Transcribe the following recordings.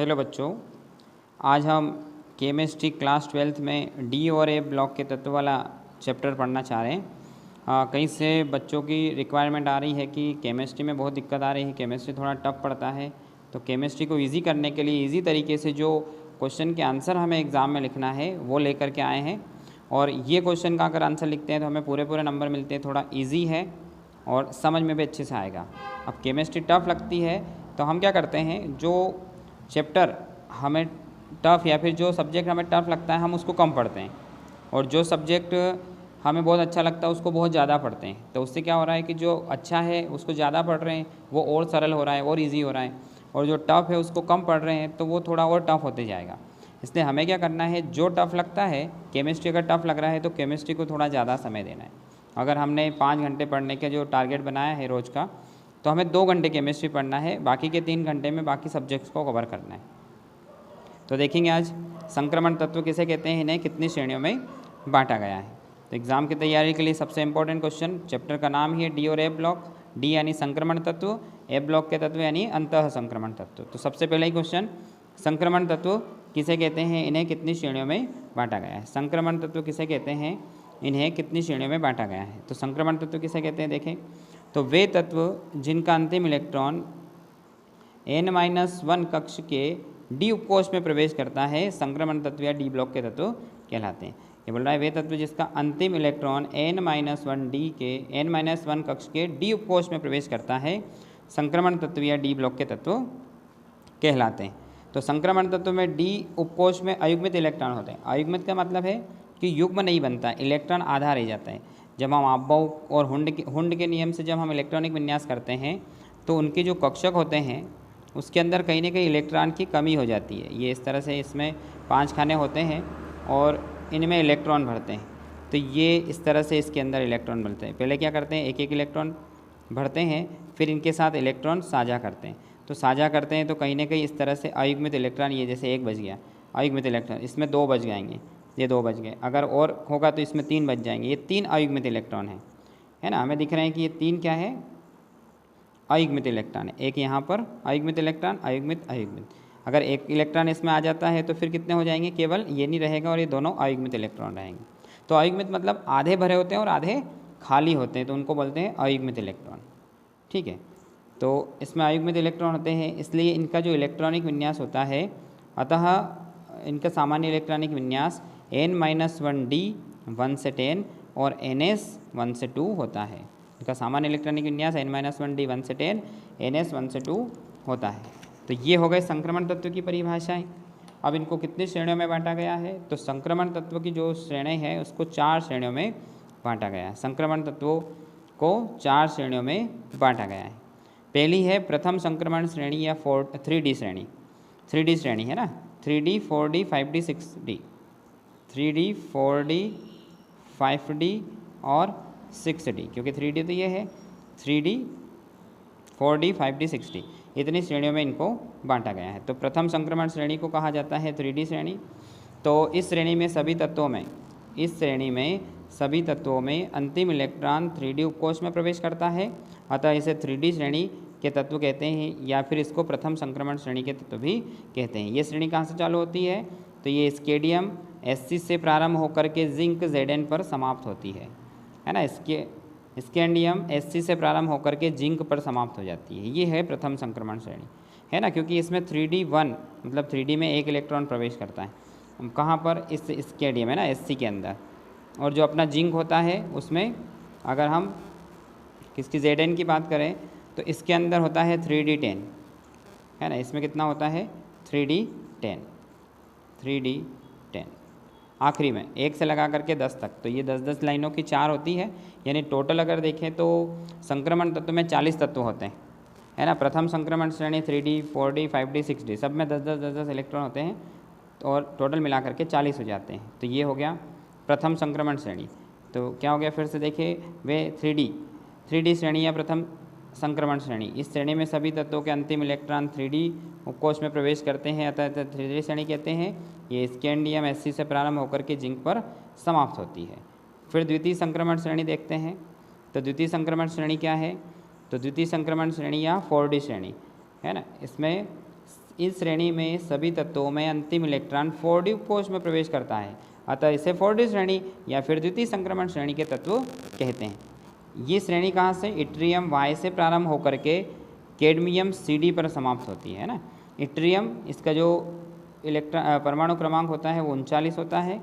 Hello बच्चों, आज हम केमिस्ट्री क्लास 12th में डी और ए ब्लॉक के तत्व वाला चैप्टर पढ़ना चाह रहे हैं। कहीं से बच्चों की रिक्वायरमेंट आ रही है कि केमिस्ट्री में बहुत दिक्कत आ रही है, केमिस्ट्री थोड़ा टफ पड़ता है। तो केमिस्ट्री को इजी करने के लिए इजी तरीके से जो क्वेश्चन के आंसर हमें एग्ज़ाम में लिखना है वो लेकर के आए हैं। और ये क्वेश्चन का अगर आंसर लिखते हैं तो हमें पूरे नंबर मिलते हैं। थोड़ा ईजी है और समझ में भी अच्छे से आएगा। अब केमिस्ट्री टफ लगती है तो हम क्या करते हैं, जो चैप्टर हमें टफ़ या फिर जो सब्जेक्ट हमें टफ़ लगता है हम उसको कम पढ़ते हैं, और जो सब्जेक्ट हमें बहुत अच्छा लगता है उसको बहुत ज़्यादा पढ़ते हैं। तो उससे क्या हो रहा है कि जो अच्छा है उसको ज़्यादा पढ़ रहे हैं, वो और सरल हो रहा है और इजी हो रहा है, और जो टफ़ है उसको कम पढ़ रहे हैं तो वो थोड़ा और टफ़ होते जाएगा। इसलिए हमें क्या करना है, जो टफ़ लगता है, केमिस्ट्री अगर टफ़ लग रहा है तो केमिस्ट्री को थोड़ा ज़्यादा समय देना है। अगर हमने 5 घंटे पढ़ने का जो टारगेट बनाया है रोज़ का, तो हमें 2 घंटे केमिस्ट्री पढ़ना है, बाकी के 3 घंटे में बाकी सब्जेक्ट्स को कवर करना है। तो देखेंगे आज संक्रमण तत्व किसे कहते हैं, इन्हें कितनी श्रेणियों में बांटा गया है। तो एग्ज़ाम की तैयारी के लिए सबसे इंपॉर्टेंट क्वेश्चन, चैप्टर का नाम ही है डी और ए ब्लॉक। डी यानी संक्रमण तत्व, ए ब्लॉक के तत्व यानी अंतः संक्रमण तत्व। तो सबसे पहले ही क्वेश्चन, संक्रमण तत्व किसे कहते हैं, इन्हें कितनी श्रेणियों में बांटा गया है। संक्रमण तत्व किसे कहते हैं, इन्हें कितनी श्रेणियों में बांटा गया है। तो संक्रमण तत्व किसे कहते हैं, देखें तो वे तत्व जिनका अंतिम इलेक्ट्रॉन n-1 कक्ष के डी उपकोष में प्रवेश करता है संक्रमण तत्व या डी ब्लॉक के तत्व कहलाते हैं। ये बोल रहा है वे तत्व जिसका अंतिम इलेक्ट्रॉन n-1 कक्ष के डी उपकोष में प्रवेश करता है संक्रमण तत्व या डी ब्लॉक के तत्व कहलाते हैं। तो संक्रमण तत्व में डी उपकोष में अयुग्मित इलेक्ट्रॉन होते हैं। अयुग्मित का मतलब है कि युग्म नहीं बनता, इलेक्ट्रॉन आधा रह जाता है। जब हम अबॉव और हुंड के नियम से जब हम इलेक्ट्रॉनिक विन्यास करते हैं तो उनके जो कक्षक होते हैं उसके अंदर कहीं ना कहीं इलेक्ट्रॉन की कमी हो जाती है। ये इस तरह से, इसमें 5 खाने होते हैं और इनमें इलेक्ट्रॉन भरते हैं। तो ये इस तरह से इसके अंदर इलेक्ट्रॉन भरते हैं। पहले क्या करते हैं, एक एक इलेक्ट्रॉन भरते हैं, फिर इनके साथ इलेक्ट्रॉन साझा करते हैं। तो साझा करते हैं तो कहीं ना कहीं इस तरह से अयुग्मित इलेक्ट्रॉन, ये जैसे 1 बच गया अयुग्मित इलेक्ट्रॉन, इसमें 2 बच जाएंगे, ये 2 बच गए। अगर और होगा तो इसमें 3 बच जाएंगे। ये 3 अयुग्मित इलेक्ट्रॉन है ना, हमें दिख रहे हैं कि ये 3 क्या है, अयुग्मित इलेक्ट्रॉन है। एक यहाँ पर अयुग्मित इलेक्ट्रॉन, अयुग्मित अयुग्मित। अगर एक इलेक्ट्रॉन इसमें आ जाता है तो फिर कितने हो जाएंगे, केवल ये नहीं रहेगा और ये दोनों अयुग्मित इलेक्ट्रॉन रहेंगे। तो अयुग्मित मतलब आधे भरे होते हैं और आधे खाली होते हैं, तो उनको बोलते हैं अयुग्मित इलेक्ट्रॉन। ठीक है, तो इसमें अयुग्मित इलेक्ट्रॉन होते हैं, इसलिए इनका जो इलेक्ट्रॉनिक विन्यास होता है, अतः इनका सामान्य इलेक्ट्रॉनिक विन्यास n-1d 1 से 10 और ns 1 से 2 होता है। इनका सामान्य इलेक्ट्रॉनिक विन्यास n-1d 1 से 10 ns 1 से 2 होता है। तो ये हो गए संक्रमण तत्व की परिभाषाएं। अब इनको कितनी श्रेणियों में बांटा गया है, तो संक्रमण तत्व की जो श्रेणी है उसको 4 श्रेणियों में बांटा गया है। संक्रमण तत्वों को 4 श्रेणियों में बांटा गया है। पहली है प्रथम संक्रमण श्रेणी या 3D श्रेणी। 3D श्रेणी है ना, 3D 4D 5D 6D, 3D 4D 5D और 6D, क्योंकि 3D तो ये है, 3D 4D 5D 6D, इतनी श्रेणियों में इनको बांटा गया है। तो प्रथम संक्रमण श्रेणी को कहा जाता है 3D श्रेणी। तो इस श्रेणी में सभी तत्वों में अंतिम इलेक्ट्रॉन 3D उपकोष में प्रवेश करता है, अतः इसे 3D श्रेणी के तत्व कहते हैं, या फिर इसको प्रथम संक्रमण श्रेणी के तत्व भी कहते हैं। ये श्रेणी कहाँ से चालू होती है, तो ये स्केडियम Sc से प्रारंभ होकर के जिंक Zn पर समाप्त होती है ना। स्कैंडियम Sc से प्रारंभ होकर के जिंक पर समाप्त हो जाती है। ये है प्रथम संक्रमण श्रेणी, है ना, क्योंकि इसमें 3D1 मतलब 3D में एक इलेक्ट्रॉन प्रवेश करता है। कहाँ पर, इस स्कैंडियम है ना Sc के अंदर, और जो अपना जिंक होता है उसमें अगर हम किसकी Zn की बात करें तो इसके अंदर होता है 3D10, है ना। इसमें कितना होता है 3D10 आखिरी में 1 से लगा करके 10 तक। तो ये 10-10 लाइनों की 4 होती है, यानी टोटल अगर देखें तो संक्रमण तत्व में 40 तत्व होते हैं, है ना। प्रथम संक्रमण श्रेणी 3D 4D 5D 6D सब में 10-10 इलेक्ट्रॉन होते हैं, और टोटल मिला करके 40 हो जाते हैं। तो ये हो गया प्रथम संक्रमण श्रेणी। तो क्या हो गया, फिर से देखिए, वे 3D श्रेणी या प्रथम संक्रमण श्रेणी, इस श्रेणी में सभी तत्वों के अंतिम इलेक्ट्रॉन 3D उपकोष में प्रवेश करते हैं, अतः 3D श्रेणी कहते हैं। ये स्कैंडियम Sc से प्रारंभ होकर के जिंक पर समाप्त होती है। फिर द्वितीय संक्रमण श्रेणी देखते हैं। तो द्वितीय संक्रमण श्रेणी क्या है, तो द्वितीय संक्रमण श्रेणी या 4D श्रेणी, है ना। इसमें इस श्रेणी में सभी तत्वों में अंतिम इलेक्ट्रॉन 4d उपकोष में प्रवेश करता है, अतः इसे 4d श्रेणी या फिर द्वितीय संक्रमण श्रेणी के तत्व कहते हैं। ये श्रेणी कहाँ से, इट्रियम Y से प्रारंभ होकर के कैडमियम CD पर समाप्त होती है ना। इट्रियम इसका जो परमाणु क्रमांक होता है वो 39 होता है,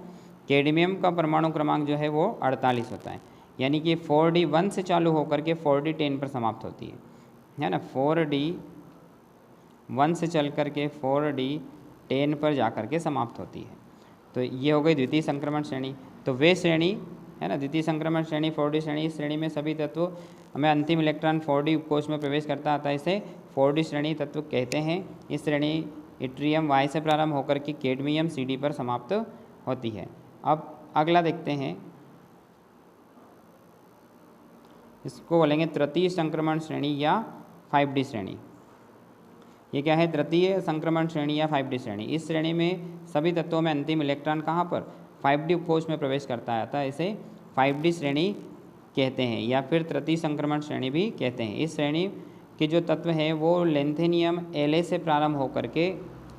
कैडमियम का परमाणु क्रमांक जो है वो 48 होता है, यानी कि 4d1 से चालू होकर के 4d10 पर समाप्त होती है ना। 4d1 से चल कर के 4d10 पर जा कर के समाप्त होती है। तो ये हो गई द्वितीय संक्रमण श्रेणी। तो वे श्रेणी है ना, द्वितीय संक्रमण श्रेणी 4d श्रेणी, इस श्रेणी में सभी तत्व हमें अंतिम इलेक्ट्रॉन 4d उपकोष में प्रवेश करता आता है, इसे 4d श्रेणी तत्व कहते हैं। इस श्रेणी इट्रियम Y से प्रारंभ होकर के कैडमियम CD पर समाप्त होती है। अब अगला देखते हैं, इसको बोलेंगे तृतीय संक्रमण श्रेणी या 5d श्रेणी। ये क्या है, तृतीय संक्रमण श्रेणी या 5d श्रेणी। इस श्रेणी में सभी तत्वों में अंतिम इलेक्ट्रॉन कहाँ पर, 5d उपकोष में प्रवेश करता है, अतः इसे 5d श्रेणी कहते हैं या फिर तृतीय संक्रमण श्रेणी भी कहते हैं। इस श्रेणी के जो तत्व है वो लेंथेनियम La से प्रारंभ होकर के,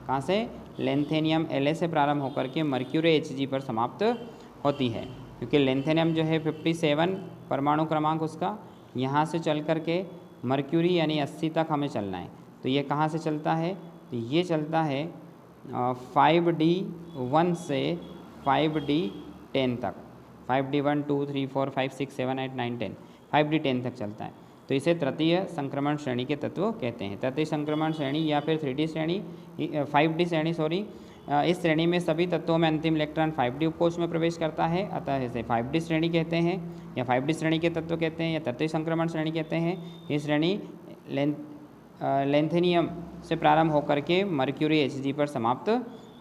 कहाँ से, लेंथेनियम La से प्रारंभ होकर के मर्क्यूरी Hg पर समाप्त होती है, क्योंकि लेंथेनियम जो है 57 परमाणु क्रमांक उसका, यहाँ से चल कर के मर्क्यूरी यानी 80 तक हमें चलना है। तो ये कहाँ से चलता है, तो ये चलता है 5d1 से 5d10 तक, 5d1 2 3 4 5 6 7 8 9 10, 5d10 तक चलता है। तो इसे तृतीय संक्रमण श्रेणी के तत्व कहते हैं। तृतीय संक्रमण श्रेणी या फिर 3d श्रेणी, 5d श्रेणी सॉरी, इस श्रेणी में सभी तत्वों में अंतिम इलेक्ट्रॉन 5d उपकोष में प्रवेश करता है, अतः इसे 5d श्रेणी कहते हैं या 5d श्रेणी के तत्व कहते हैं या तृतीय संक्रमण श्रेणी कहते हैं। ये श्रेणी लेंथेनियम से प्रारंभ होकर के मर्क्यूरी Hg पर समाप्त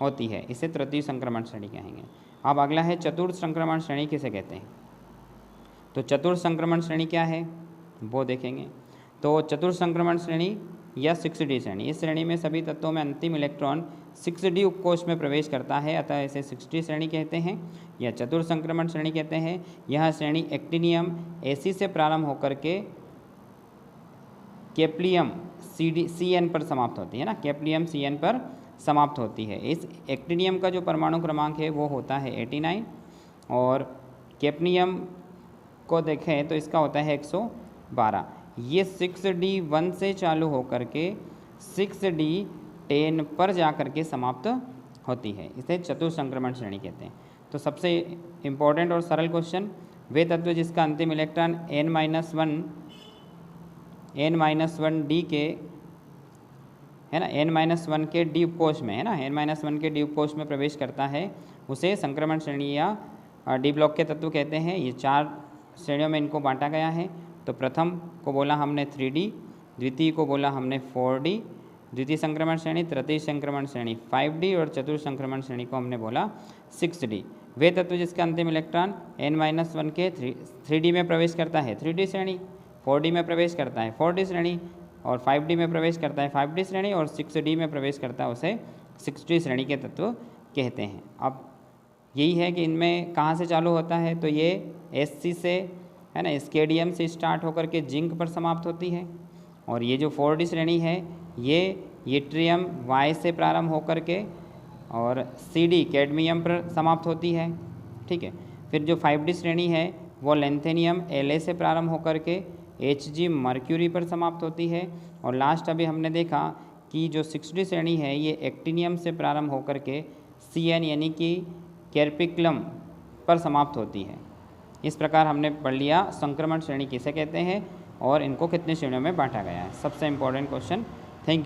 होती है, इसे तृतीय संक्रमण श्रेणी कहेंगे। अब अगला है चतुर्थ संक्रमण श्रेणी किसे कहते हैं। तो चतुर्थ संक्रमण श्रेणी क्या है वो देखेंगे। तो चतुर्थ संक्रमण श्रेणी या 6d श्रेणी, इस श्रेणी में सभी तत्वों में अंतिम इलेक्ट्रॉन 6d उपकोष में प्रवेश करता है, अतः इसे 6d श्रेणी कहते हैं या चतुर्थ संक्रमण श्रेणी कहते हैं। यह श्रेणी एक्टिनियम Ac से प्रारंभ होकर के कैप्लियम Cn पर समाप्त होती है ना, कैप्लियम Cn पर समाप्त होती है। इस एक्टिनियम का जो परमाणु क्रमांक है वो होता है 89 और कैप्नियम को देखें तो इसका होता है 112। ये 6d1 से चालू होकर के 6d10 पर जा कर के समाप्त होती है, इसे चतुर्थ संक्रमण श्रेणी कहते हैं। तो सबसे इम्पोर्टेंट और सरल क्वेश्चन, वे तत्व जिसका अंतिम इलेक्ट्रॉन n-1d के है ना, n-1 के d उपकोष में है ना, n-1 के d उपकोष में प्रवेश करता है, उसे संक्रमण श्रेणी या डी ब्लॉक के तत्व कहते हैं। ये 4 श्रेणियों में इनको बांटा गया है। तो प्रथम को बोला हमने 3d, द्वितीय को बोला हमने 4d, द्वितीय संक्रमण श्रेणी, तृतीय संक्रमण श्रेणी 5d और चतुर्थ संक्रमण श्रेणी को हमने बोला 6d। वे तत्व जिसका अंतिम इलेक्ट्रॉन n-1 के 3d में प्रवेश करता है 3d श्रेणी, 4d में प्रवेश करता है 4d श्रेणी और 5d में प्रवेश करता है 5d श्रेणी और 6d में प्रवेश करता है उसे 6d श्रेणी के तत्व कहते हैं। अब यही है कि इनमें कहाँ से चालू होता है, तो ये Sc से है ना, स्केडियम से स्टार्ट होकर के जिंक पर समाप्त होती है। और ये जो 4d श्रेणी है ये यट्रियम Y से प्रारंभ होकर के और CD कैडमियम पर समाप्त होती है, ठीक है। फिर जो 5d श्रेणी है वो लेंथेनियम La से प्रारंभ होकर के Hg मर्क्यूरी पर समाप्त होती है। और लास्ट अभी हमने देखा कि जो 6d श्रेणी है ये एक्टिनियम से प्रारंभ होकर के Cn यानी कि कैरपिक्लम पर समाप्त होती है। इस प्रकार हमने पढ़ लिया संक्रमण श्रेणी किसे कहते हैं और इनको कितने श्रेणियों में बांटा गया है। सबसे इम्पोर्टेंट क्वेश्चन। Thank you.